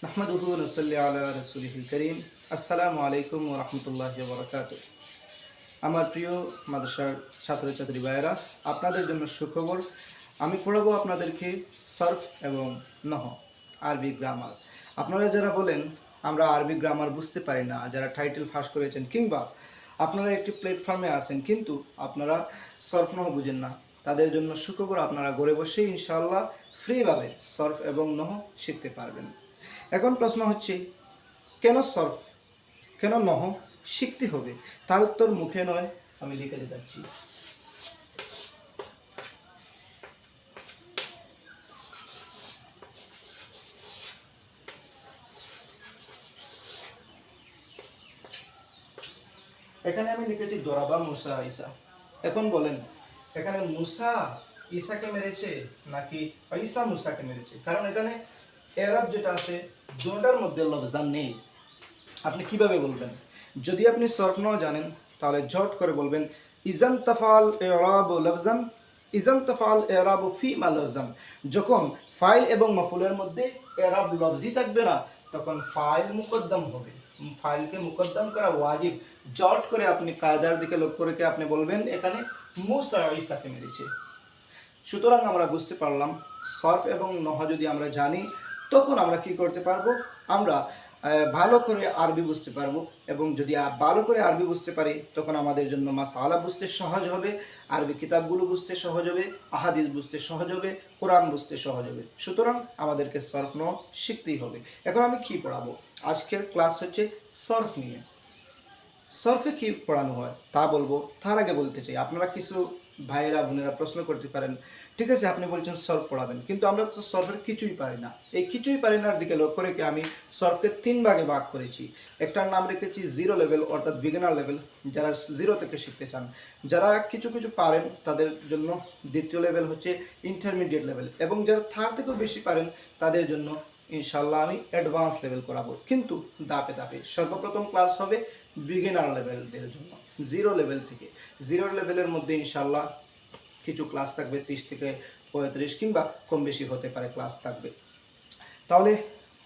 নাহমাদুহু ওয়া নুসাল্লি আলা রাসূলিহিল কারীম। আসসালামু আলাইকুম ওয়া রাহমাতুল্লাহি ওয়া বারাকাতুহু। আমার প্রিয় মাদ্রাসার ছাত্রছাত্রী ভাইয়েরা, আপনাদের জন্য সুখবর। আমি পড়াবো আপনাদেরকে সরফ এবং নহ, আরবি গ্রামার। আপনারা যারা বলেন আমরা আরবি গ্রামার বুঝতে পারি না, যারা টাইটেল ফাঁস করেছেন, কিংবা আপনারা একটি প্ল্যাটফর্মে আছেন কিন্তু আপনারা সরফ নহ বুঝেন না, তাদের জন্য সুখবর। আপনারা ঘরে বসেই ইনশাআল্লাহ ফ্রিভাবে সরফ এবং নহ শিখতে পারবেন। এখন প্রশ্ন হচ্ছে, কেন সরফ, কেন নহ শিখতে হবে? তার উত্তর মুখে নয়, আমি লিখে যাচ্ছি। এখানে আমি লিখেছি দরাবা মুসা ঈসা। এখন বলেন, এখানে মুসা ঈসাকে মেরেছে নাকি ঈসা মুসাকে মেরেছে? কারণ এখানে এরাব যেটা আছে দুটার মধ্যে লফজান নেই। আপনি কিভাবে বলবেন? যদি আপনি সরফ ন জানেন তাহলে ঝট করে বলবেন ইজান তাফাল এরাব লফজান, ইজান তাফাল এরাব ফি মা লফজান। যখন ফাইল এবং মাফুলের মধ্যে এরাব লফজি থাকবে না, তখন ফাইল মুকদ্দম হবে। ফাইলকে মুকদ্দম করা ওয়াজিব। জট করে আপনি কায়দার দিকে লক্ষ্য রেখে আপনি বলবেন এখানে মুসা ঈসাকে মেরেছে। সুতরাং আমরা বুঝতে পারলাম সরফ এবং নহ যদি আমরা জানি, তখন আমরা কি করতে পারবো? আমরা ভালো করে আরবি বুঝতে পারবো। এবং যদি ভালো করে আরবি বুঝতে পারি, তখন আমাদের জন্য মাসআলা বুঝতে সহজ হবে, আরবি কিতাবগুলো বুঝতে সহজ হবে, আহাদিস বুঝতে সহজ হবে, কোরআন বুঝতে সহজ হবে। সুতরাং আমাদেরকে সরফ নহ শিখতেই হবে। এখন আমি কি পড়াবো? আজকের ক্লাস হচ্ছে সরফ নিয়ে। সরফে কি পড়ানো হয় তা বলবো। তার আগে বলতে চাই, আপনারা কিছু ভাইয়েরা বোনেরা প্রশ্ন করতে পারেন, ঠিক আছে আপনি বলছেন সরফ পড়াবেন, কিন্তু আমরা তো সরফের কিছুই পারি না। এই কিছুই পারি নার দিকে লক্ষ্য রেখে আমি সরফকে 3 ভাগে ভাগ করেছি। একটার নাম রেখেছি জিরো লেভেল, অর্থাৎ বিগিনার লেভেল, যারা জিরো থেকে শিখতে চান। যারা কিছু কিছু পারেন তাদের জন্য দ্বিতীয় লেভেল হচ্ছে ইন্টারমিডিয়েট লেভেল, এবং যারা তার থেকেও বেশি পারেন তাদের জন্য ইনশাল্লাহ আমি অ্যাডভান্স লেভেল করাবো, কিন্তু ধাপে ধাপে। সর্বপ্রথম ক্লাস হবে বিগিনার লেভেলদের জন্য, জিরো লেভেল থেকে। জিরো লেভেলের মধ্যে ইনশাল্লাহ কিছু ক্লাস থাকবে 30 থেকে 35, কিংবা কম বেশি হতে পারে ক্লাস থাকবে। তাহলে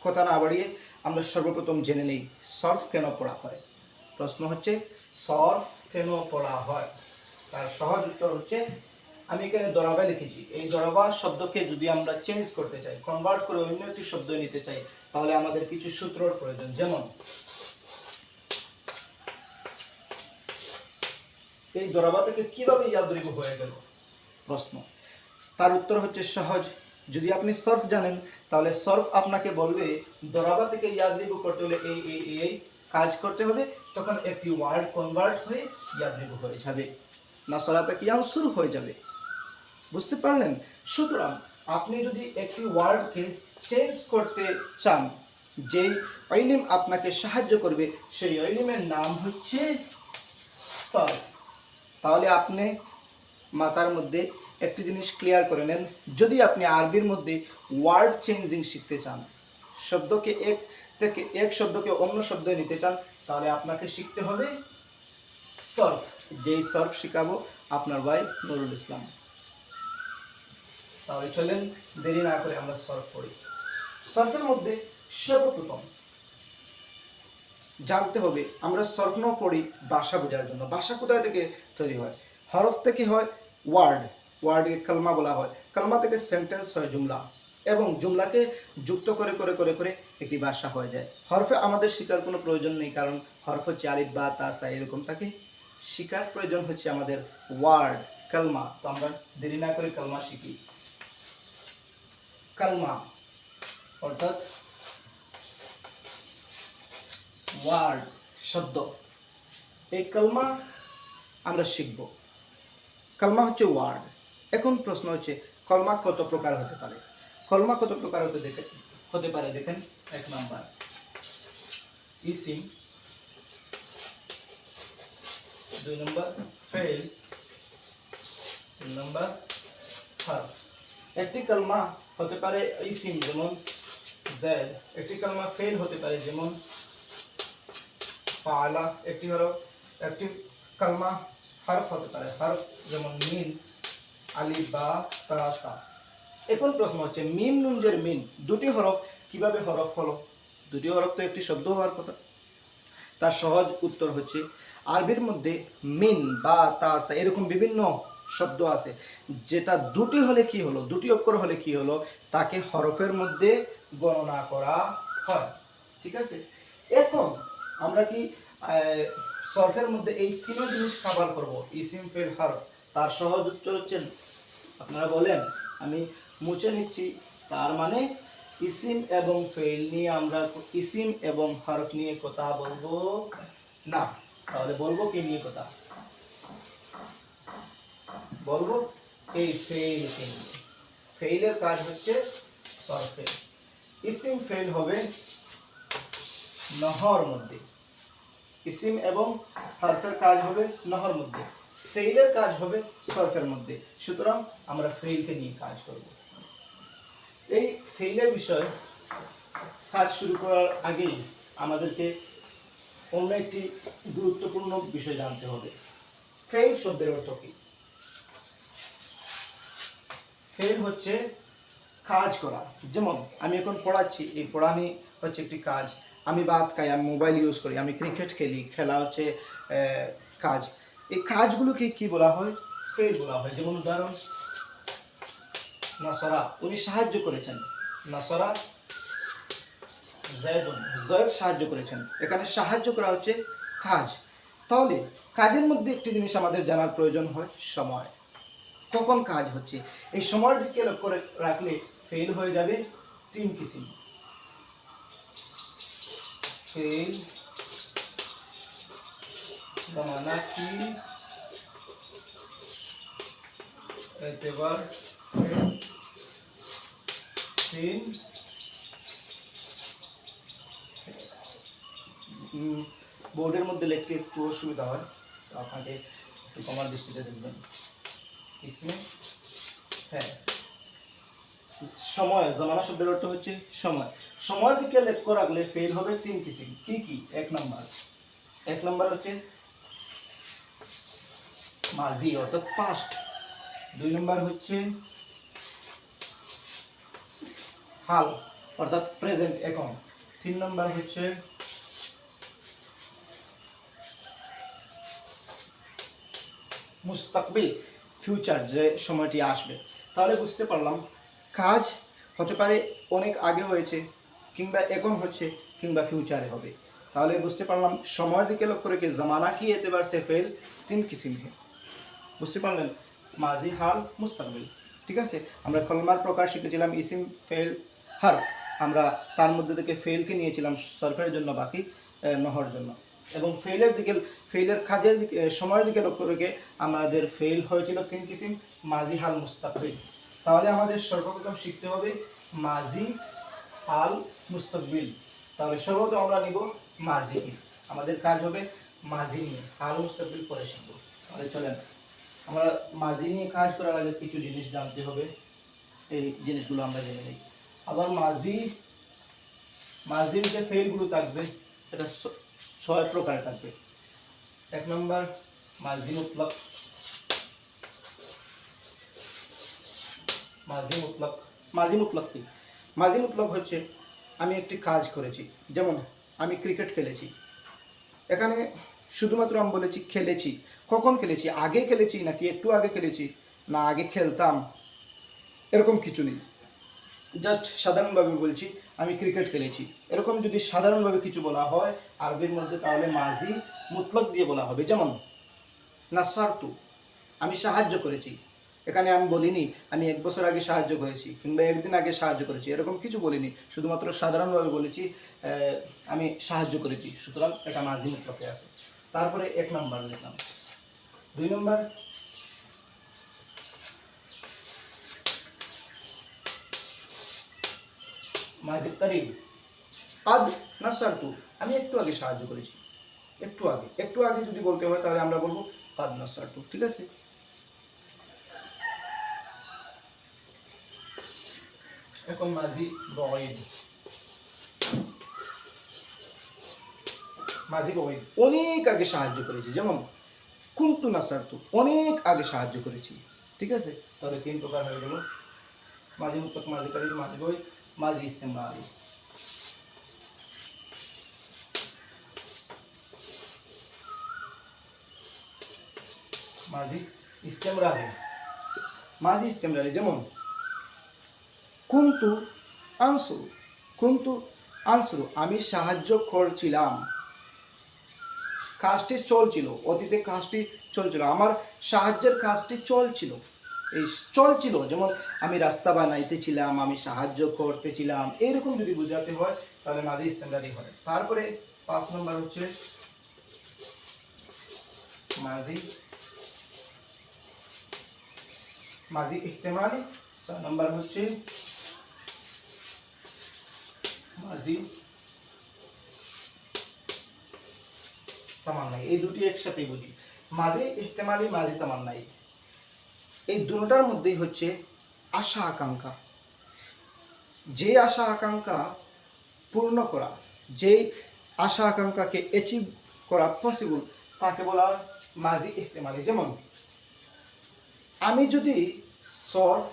কথা না বাড়িয়ে আমরা সর্বপ্রথম জেনে নেই সরফ কেন পড়া হয়। প্রশ্ন হচ্ছে সরফ কেন পড়া হয়? তার সহজ উত্তর হচ্ছে, আমি এখানে দরাবা লিখেছি। এই দরাবা শব্দকে যদি আমরা চেঞ্জ করতে চাই, কনভার্ট করে অন্য একটি শব্দ নিতে চাই, তাহলে আমাদের কিছু সূত্রের প্রয়োজন। যেমন এই দরাবা থেকে কিভাবে ইয়াদরিবু হয়ে গেল প্রশ্ন। তার উত্তর হচ্ছে সহজ। যদি আপনি সরফ জানেন, তাহলে সরফ আপনাকে বলবে দরাবা থেকে ইয়াদরিবু করতে হলে এই এই এই কাজ করতে হবে, তখন একটি ওয়ার্ড কনভার্ট হয়ে ইয়াদরিবু হয়ে যাবে, নাসরাতা কিয়াম শুরু হয়ে যাবে। বুঝতে পারলেন? সুতরাং আপনি যদি একটি ওয়ার্ডকে চেঞ্জ করতে চান, যেই ইলম আপনাকে সাহায্য করবে, সেই ইলমের নাম হচ্ছে সরফ। তাহলে আপনি মাথার মধ্যে একটি জিনিস ক্লিয়ার করে নেন, যদি আপনি আরবির মধ্যে ওয়ার্ড চেঞ্জিং শিখতে চান, শব্দকে এক থেকে এক শব্দকে অন্য শব্দে নিতে চান, তাহলে আপনাকে শিখতে হবে সরফ। যেই সরফ শিখাবো আপনার ভাই নুরুল ইসলাম। তাহলে চলেন দেরি না করে আমরা সরফ পড়ি। সরফের মধ্যে সর্বপ্রথম জানতে হবে, আমরা সরফ ন পড়ি ভাষা বোঝার জন্য। ভাষা কোথায় থেকে তৈরি হয়? হরফ থেকে হয় ওয়ার্ড, ওয়ার্ডকে কালমা বলা হয়, কালমা থেকে সেন্টেন্স হয় জুমলা, এবং জুমলাকে যুক্ত করে করে করে করে একটি ভাষা হয়ে যায়। হরফে আমাদের শেখার কোনো প্রয়োজন নেই, কারণ হরফ হচ্ছে আলিফ বা তা সা এরকম থাকে। শেখার প্রয়োজন হচ্ছে আমাদের ওয়ার্ড, কালমা। তো আমরা দেরি না করে কালমা শিখি। কালমা অর্থাৎ ওয়ার্ড, শব্দ। এই কালমা আমরা শিখব। কালমা হচ্ছে ওয়ার্ড। এখন প্রশ্ন হচ্ছে কলমা কত প্রকার হতে পারে? কলমা কত প্রকার হতে পারে দেখেন। 1 নাম্বার ইসিম, 2 নাম্বার ফেল, 3 নাম্বার হারফ। একটি কালমা হতে পারে ইসিম, যেমন জেড। একটি কালমা ফেল হতে পারে, যেমন ফাআলা। একটি কালমা হারফ হতে পারে, হারফ যেমন মিন, আলিফ বা তা সা। এখন প্রশ্ন হচ্ছে মিম নুন জের মিন দুটি হরফ কিভাবে হরফ হলো? দুটি হরফ তো একটি শব্দ হওয়ার কথা। তার সহজ উত্তর হচ্ছে আরবির মধ্যে মিন বা তাসা এরকম বিভিন্ন শব্দ আছে, যেটা দুটি হলে কি হলো, দুটি অক্ষর হলে কি হলো, তাকে হরফের মধ্যে গণনা করা হয়। ঠিক আছে, এখন আমরা কি সরফের মধ্যে এই তিন জিনিস কভার করব, ইসিম ফেল হরফ। তার সহজ উত্তর হচ্ছে, আপনারা বলেন, আমি মুছে নিচ্ছি, তার মানে ইসিম এবং ফেল নিয়ে আমরা ইসিম এবং হরফ নিয়ে কথা বলবো না। তাহলে বলবো কি নিয়ে কথা বলবো? এই ফেইলকে নিয়ে। ফেইলের কাজ হচ্ছে সরফে, ইসিম ফেল হবে নহর মধ্যে, ইসিম এবং হরফের কাজ হবে নহর মধ্যে, ফেইলের কাজ হবে সরফের মধ্যে। সুতরাং আমরা ফেইলকে নিয়ে কাজ করব। এই ফেইলের বিষয় কাজ শুরু করার আগেই আমাদেরকে অন্য একটি গুরুত্বপূর্ণ বিষয় জানতে হবে। ফেইল শব্দের অর্থ কি? ফেইল হচ্ছে কাজ করা। যেমন আমি এখন পড়াচ্ছি, এই পড়ানি হচ্ছে একটি কাজ। আমি ভাত খাই, আমি মোবাইল ইউজ করি, আমি ক্রিকেট খেলি, খেলা হচ্ছে কাজ। এই কাজগুলোকে কি বলা হয়? ফেইল বলা হয়। যেমন উদাহরণ, নাসরা, উনি সাহায্য করেছেন, নাসরা জায়দুন, জয়েদ সাহায্য করেছেন। এখানে সাহায্য করা হচ্ছে কাজ। তাহলে কাজের মধ্যে একটি জিনিস আমাদের জানার প্রয়োজন হয়, সময়। কখন কাজ হচ্ছে, এই সময়ের দিকে লক্ষ্য রাখলে ফেল হয়ে যাবে তিন কিসিম। ফেল जमाना की एतबार से तीन বোর্ডের মধ্যে লিখতে একটু অসুবিধা হয়, তো আপনাকে একটু কমার দৃষ্টিতে দেখবেন। ইসমে হ্যাঁ, সময়, জমানা শব্দের অর্থ হচ্ছে সময়। সময়ের দিকে লক্ষ্য রাখলে ফেল হবে তিন কিসিম। কি কি? এক নাম্বার হচ্ছে মাজি অর্থাৎ পাস্ট। দুই নাম্বার হচ্ছে হাল অর্থাৎ প্রেজেন্ট এখন। তিন নাম্বার হচ্ছে মুস্তাকবিল, ফিউচার, যে সময়টি আসবে। তাহলে বুঝতে পারলাম কাজ হতে পারে অনেক আগে হয়েছে, কিংবা এখন হচ্ছে, কিংবা ফিউচারে হবে। তাহলে বুঝতে পারলাম সময়ের দিকে লক্ষ্য রেখে জমানা কি এতেবার সে ফেল তিন কিসিম হে। বুঝতে পারলেন? মাজি, হাল, মুস্তাকবিল। ঠিক আছে, আমরা কলমার প্রকার শিখেছিলাম ইসিম, ফেল, হারফ। আমরা তার মধ্যে থেকে ফেলকে নিয়েছিলাম সরফের জন্য, বাকি নহর জন্য। এবং ফেলের কাজের দিকে, সময়ের দিকে লক্ষ্য রেখে আমাদের ফেল হয়েছিল তিন কিসিম, মাজি, হাল, মুস্তাকবিল। তাহলে আমাদের সর্বপ্রথম শিখতে হবে মাজি, হাল, মুস্তাকবিল। তাহলে সর্বপ্রথম আমরা নিব মাজি। আমাদের কাজ হবে মাজি নিয়ে, হাল, মুস্তাকবিল পরে শিখবো। তাহলে চলেন আমরা মাজি নিয়ে কাজ করার আগে কিছু জিনিস জানতে হবে, এই জিনিসগুলো আমরা জেনে নিই। আবার মাজির যে ফেলগুলো থাকবে এটা 6 প্রকার থাকবে। এক নম্বর মাজি মুতলাক। মাজি মুতলাক কি? মাজি মুতলাক হচ্ছে আমি একটি কাজ করেছি। যেমন আমি ক্রিকেট খেলেছি, এখানে শুধুমাত্র আমি বলেছি খেলেছি। কখন খেলেছি? আগে খেলেছি নাকি একটু আগে খেলেছি, না আগে খেলতাম, এরকম কিছু নেই। জাস্ট সাধারণভাবে বলছি আমি ক্রিকেট খেলেছি। এরকম যদি সাধারণভাবে কিছু বলা হয় আরবির মধ্যে, তাহলে মাজি মুতলাক দিয়ে বলা হবে। যেমন নাসারতু, আমি সাহায্য করেছি। এখানে আমি বলিনি আমি 1 বছর আগে সাহায্য করেছি, কিংবা একদিন আগে সাহায্য করেছি, এরকম কিছু বলিনি। শুধুমাত্র সাধারণভাবে বলেছি আমি সাহায্য করেছি। সুতরাং এটা মাজি মুতলাকে আছে। তারপরে 1 নাম্বার লিখলাম। 2 নাম্বার মাজি করিব। আদ নাসারতু, আমি একটু আগে সাহায্য করেছি। একটু আগে যদি বলতে হয় তাহলে আমরা বলবো কাদ নাসারতু। ঠিক আছে, এখন মাজি বয়দ। মাজি বয়দ, অনেক আগে সাহায্য করেছি। যেমন কুনতু নাসারতু, অনেক আগে সাহায্য করেছি। ঠিক আছে, তাহলে 3 প্রকার হয়ে গেল, মাজি মুতলাক, মাজি করিব, মাজি বয়দ, মাজি ইস্তেমরারি। মাজি ইস্তেমরারি। মাজি ইস্তেমরারি যেমন কুনতু আনসুরু, কুনতু আনসুরু আমি সাহায্য করছিলাম, কাজটি চলছিল, অতীতে কাজটি চলছিল, আমার সাহায্যের কাজটি চলছিল। এই চলছিল যেমন আমি রাস্তা বানাইতেছিলাম, আমি সাহায্য করতেছিলাম, এইরকম যদি বোঝাতে হয় তাহলে মাঝে ইস্তেমরারি হয়। তারপরে 5 নম্বর হচ্ছে মাঝি মাঝি ইহতেমালি। 6 নম্বর হচ্ছে মাঝি তামান্নাই। এই দুটি একসাথে বুঝি, মাঝি ইহতেমালি, মাঝি তামান্নাই। এই দুটোটার মধ্যেই হচ্ছে আশা আকাঙ্ক্ষা। যে আশা আকাঙ্ক্ষা পূর্ণ করা, যে আশা আকাঙ্ক্ষাকে অ্যাচিভ করা পসিবল, তাকে বলা হয় মাঝি ইহতেমালি। যেমন আমি যদি সলভ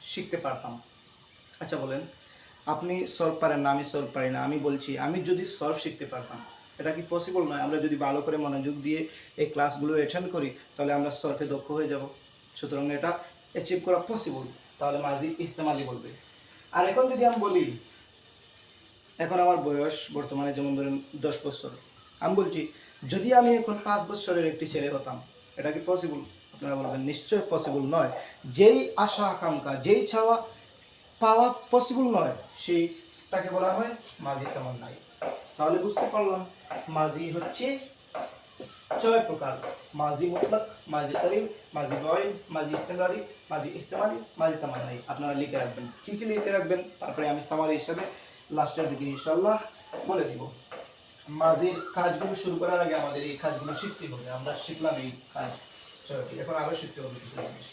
শিখতে পারতাম, আচ্ছা বলেন আপনি সলভ পারেন না, আমি সলভ পারি না, আমি বলছি আমি যদি সলভ শিখতে পারতাম, এটা কি পসিবল নয়? আমরা যদি ভালো করে মনোযোগ দিয়ে এই ক্লাসগুলো অ্যাটেন্ড করি তাহলে আমরা সলভে দক্ষ হয়ে যাব। সুতরাং এটা অ্যাচিভ করা পসিবল, তাহলে মাঝি ইহতেমালি বলবে। আর এখন যদি আমি বলি, এখন আমার বয়স বর্তমানে যেমন ধরেন 10 বছর, আমি বলছি যদি আমি এখন 5 বছরের একটি ছেলে হতাম, এটা কি পসিবল? আপনারা বলবেন নিশ্চয় পসিবল নয়। যেই আশা আকাঙ্ক্ষা, যেই চাওয়া পাওয়া পসিবল নয়, সেইটাকে বলা হয় মাঝি তামান্নাই। তাহলে বুঝতে পারলাম মাঝি হচ্ছে 6 প্রকার: মাঝি মুতলাক, মাঝি করিম, মাঝি গয়ব, মাঝি ইস্তেমরারি, মাঝি ইহতেমালি, মাঝি তামান্নাই। আপনারা লিখে রাখবেন, কি কি লিখে রাখবেন, তারপরে আমি সামারি হিসাবে লাস্টের দিকে ইনশাআল্লাহ বলে দিব। মাঝির কাজগুলো শুরু করার আগে আমাদের এই কাজগুলো শিখতে হবে। আমরা শিখলাম এই কাজ, এখন আরো শিখতে হবে কিছু জিনিস,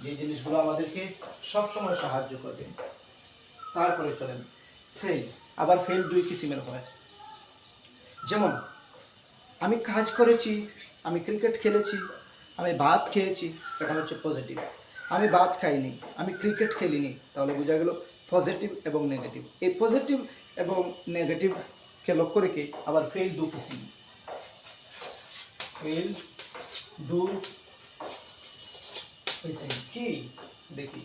যে জিনিসগুলো আমাদেরকে সবসময় সাহায্য করবে। তারপরে চলেন ফেল। আবার ফেল 2 কিসিমের হয়। যেমন আমি কাজ করেছি, আমি ক্রিকেট খেলেছি, আমি ভাত খেয়েছি, এটা হচ্ছে পজিটিভ। আমি ভাত খাইনি, আমি ক্রিকেট খেলিনি, তাহলে বোঝা গেল পজিটিভ এবং নেগেটিভ। এই পজিটিভ এবং নেগেটিভকে লক্ষ্য রেখে আবার ফেল 2 কিসিম। ফেল 2 কিসিম কি দেখি।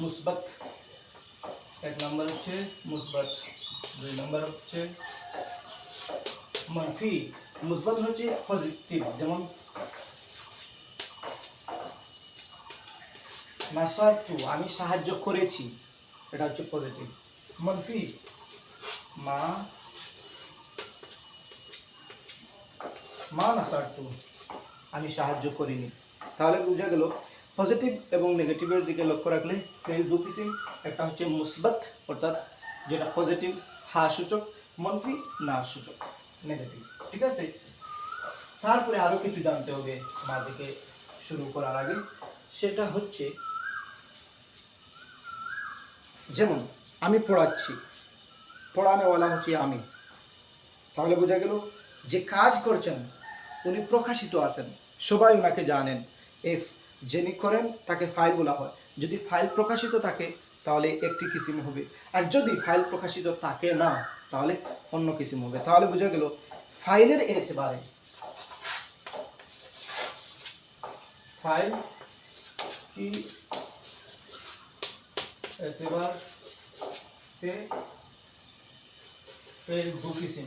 মুসবাত, 1 নম্বর হচ্ছে মুসবাত, 2 নম্বর হচ্ছে মানফি। মুসবাত হচ্ছে পজিটিভ, যেমন নাসারতু আমি সাহায্য করেছি, এটা হচ্ছে পজিটিভ। মানফি মা নাসারতু আমি সাহায্য করিনি। তাহলে বোঝা গেল পজিটিভ এবং নেগেটিভের দিকে লক্ষ্য রাখলে ফেল 2 কিসিম। একটা হচ্ছে মুসবাত অর্থাৎ যেটা পজিটিভ হা সূচক, মানফি না সূচক নেগেটিভ। ঠিক আছে, তারপরে আরো কিছু জানতে হবে মাঝিকে শুরু করার আগে, সেটা হচ্ছে যেমন আমি পড়াচ্ছি, পড়ানেওয়ালা হচ্ছে আমি, তাহলে বোঝা গেল যে কাজ করছেন উনি প্রকাশিত আছেন, সবাই ওনাকে জানেন। এফ যিনি করেন তাকে ফাইল বলা হয়। যদি ফাইল প্রকাশিত থাকে তাহলে একটি কিসিম হবে, আর যদি ফাইল প্রকাশিত থাকে না তাহলে অন্য কিসিম হবে। তাহলে বোঝা গেল ফাইলের এতবারে, ফাইল की एतबार से फेल 2 किस्म।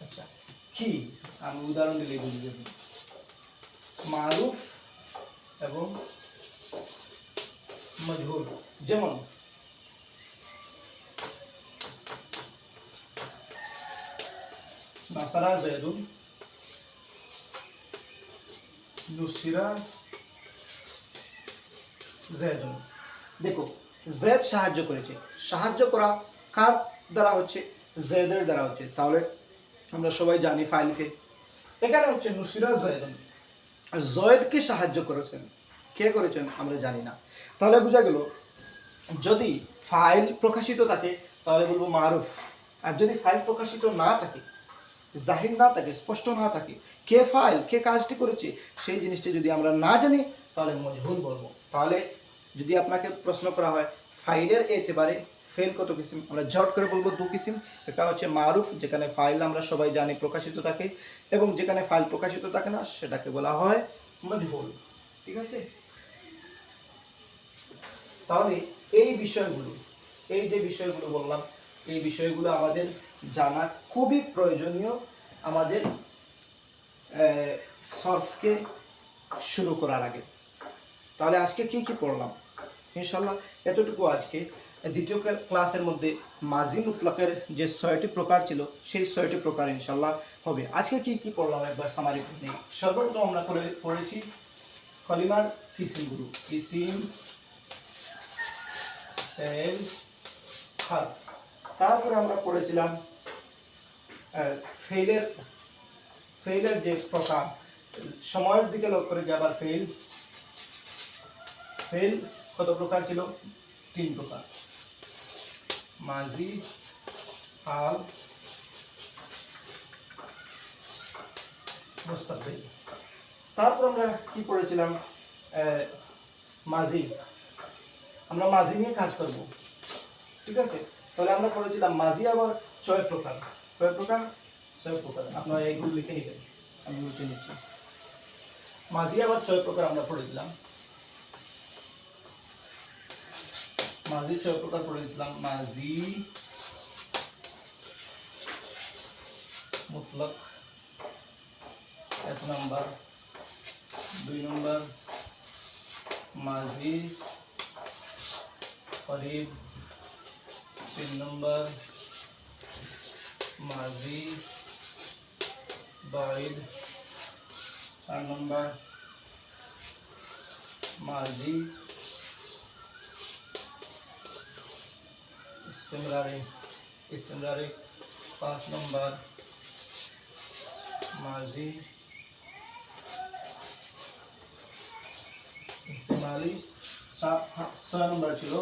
अच्छा কি আমি উদাহরণ দিলে বুঝে যাবেন। মারুফ এবং মজহুর। যেমন নাসারা জয়দুন, নুসিরা জয়দুন। দেখো জেদ সাহায্য করেছে, সাহায্য করা কার দ্বারা হচ্ছে? জেদের দ্বারা হচ্ছে। তাহলে আমরা সবাই জানি ফাইলকে, এখানে হচ্ছে নুসিরা জয়দুন, জয়েদকে সাহায্য করেছেন, কে করেছেন আমরা জানি না। তাহলে বোঝা গেল যদি ফাইল প্রকাশিত থাকে তাহলে বলবো মারুফ, আর যদি ফাইল প্রকাশিত না থাকে, জাহির না থাকে, স্পষ্ট না থাকে, কে ফাইল, কে কাজটি করেছে, সেই জিনিসটি যদি আমরা না জানি তাহলে মজহুল বলবো। তাহলে যদি আপনাকে প্রশ্ন করা হয় ফাইলের এতেবারে ফেল কত কিসিম? আমরা ঝট করে বলবো দু কিসিম। একটা হচ্ছে মারুফ, যেখানে ফাইল আমরা সবাই জানি প্রকাশিত থাকে, এবং যেখানে ফাইল প্রকাশিত থাকে না সেটাকে বলা হয় মজহুল। ঠিক আছে? তাহলে এই বিষয়গুলো, এই যে বিষয়গুলো বললাম, এই বিষয়গুলো আমাদের জানা খুবই প্রয়োজনীয় আমাদের সলভকে শুরু করার আগে। তাহলে আজকে কি কি পড়লাম? ইনশাল্লাহ এতটুকু আজকে দ্বিতীয় ক্লাসের মধ্যে মাজি মুতলাকের যে 6টি প্রকার ছিল সেই 6টি প্রকার ইনশাল্লাহ হবে। আজকে কি কি পড়লাম একবার সামারি নেই। সর্বপ্রথম আমরা পড়েছি কলিমার কিসিমগুলো, কিসিম, ফেল, হারফ। তারপরে আমরা পড়েছিলাম ফেলের যে প্রকার, সময়ের দিকে লক্ষ্য করে যে আবার ফেল কত প্রকার ছিল? 3 প্রকার, মাজি, হাল, মুস্তাকবিল। তারপর আমরা কি পড়েছিলাম? মাজি, আমরা মাজি নিয়ে কাজ করব। ঠিক আছে? তাহলে আমরা পড়েছিলাম মাজি আবার 6 প্রকার। কয় প্রকার? 6 প্রকার। আপনারা এইগুলো লিখে নেবেন, আমি মুছে নিচ্ছি। মাজি আবার 6 প্রকার আমরা পড়েছিলাম। মাজি 6 প্রকার পড়েছিলাম। মাজি মুতলক 1 নম্বর, 2 নম্বর মাজি করিব, 3 নম্বর মাজি বাঈদ, 4 নম্বর মাজি ইস্তেমরারি, 5 নম্বর মাজি ইহতিমালি, 6 নম্বর ছিল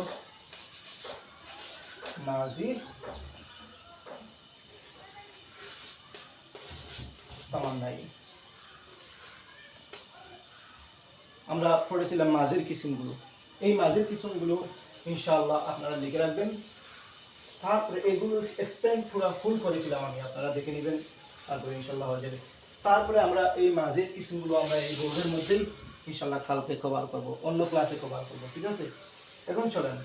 মাজি তামান্নাই। আমরা পড়েছিলাম মাজির কিসিমগুলো। এই মাজির কিসিমগুলো ইনশাআল্লাহ আপনারা লিখে রাখবেন। তারপরে এগুলো এক্সপ্লেন পুরো ফুল করেছিলাম আমি, আপনারা দেখে নেবেন, তারপরে ইনশাআল্লাহ হয়ে যাবে। তারপরে আমরা এই মাজির কিসিমগুলো আমরা এই বোর্ডের মধ্যেই ইনশাআল্লাহ কালকে কভার করব, অন্য ক্লাসে কভার করব। ঠিক আছে? এখন চলেন,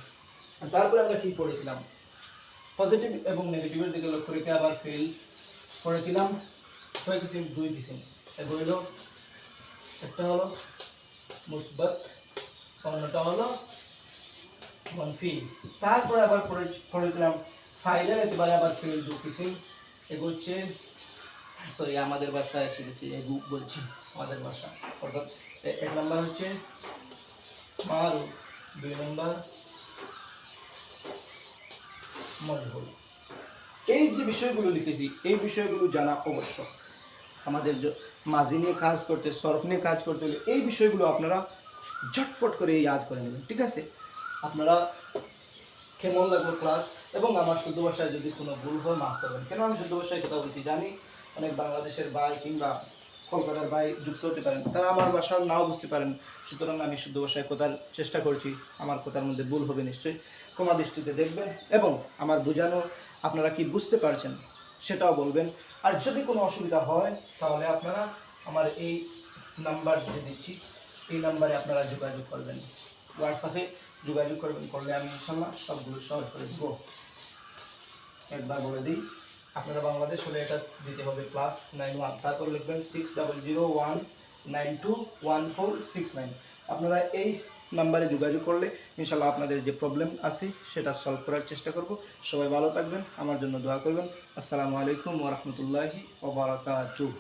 তারপরে আমরা কি পড়েছিলাম? পজিটিভ এবং নেগেটিভের দিকে লক্ষ্য রেখে আবার ফেল পড়েছিলাম। কয় কিসিম? 2 কিসিম। এগুলো হলো, একটা হলো মুসবাত, অন্যটা হলো মানফি। তারপরে আবার পড়েছিলাম ফাইলের একেবারে আবার ফেল 2 কিসিম। এগুলো হচ্ছে, সরি আমাদের ভাষায় শিখেছি, এগু বলছি আমাদের ভাষা। অর্থাৎ 1 নম্বর হচ্ছে মারুফ, 2 নম্বর মজহুল। এই যে বিষয়গুলো লিখেছি এই বিষয়গুলো জানা আবশ্যক আমাদের। মাজি নিয়ে কাজ করতে, সরফ নিয়ে কাজ করতে হলে এই বিষয়গুলো আপনারা ঝটপট করে ইয়াদ করে নেবেন। ঠিক আছে? আপনারা কেমন লাগলো ক্লাস? এবং আমার শুদ্ধ ভাষায় যদি কোনো ভুল হয় মাফ করবেন। কেন আমি শুদ্ধ ভাষায় কথা বলছি জানি অনেক বাংলাদেশের ভাই কিংবা কলকাতার ভাই যুক্ত হতে পারেন, তারা আমার ভাষা নাও বুঝতে পারেন। সুতরাং আমি শুদ্ধ ভাষায় কথার চেষ্টা করছি, আমার কথার মধ্যে ভুল হবে নিশ্চয়ই, ক্ষমা দৃষ্টিতে দেখবেন। এবং আমার বোঝানো আপনারা কি বুঝতে পারছেন সেটাও বলবেন। আর যদি কোনো অসুবিধা হয় তাহলে আপনারা আমার এই নাম্বার দিয়ে দিচ্ছি, এই নাম্বারে আপনারা যোগাযোগ করবেন, হোয়াটসঅ্যাপে যোগাযোগ করলে আমি ইনশাল্লাহ সবগুলো সহজ করে দেব। একবার বলে দিই, আপনারা বাংলাদেশ হলে এটা দিতে হবে +91, তারপর লিখবেন 6001921469। আপনারা এই নাম্বারে যোগাযোগ করলে ইনশাল্লাহ আপনাদের যে প্রবলেম আছে সেটা সলভ করার চেষ্টা করব। সবাই ভালো থাকবেন, আমার জন্য দোয়া করবেন। আসসালামু আলাইকুম ওয়া রাহমাতুল্লাহি ওয়া বারাকাতুহু।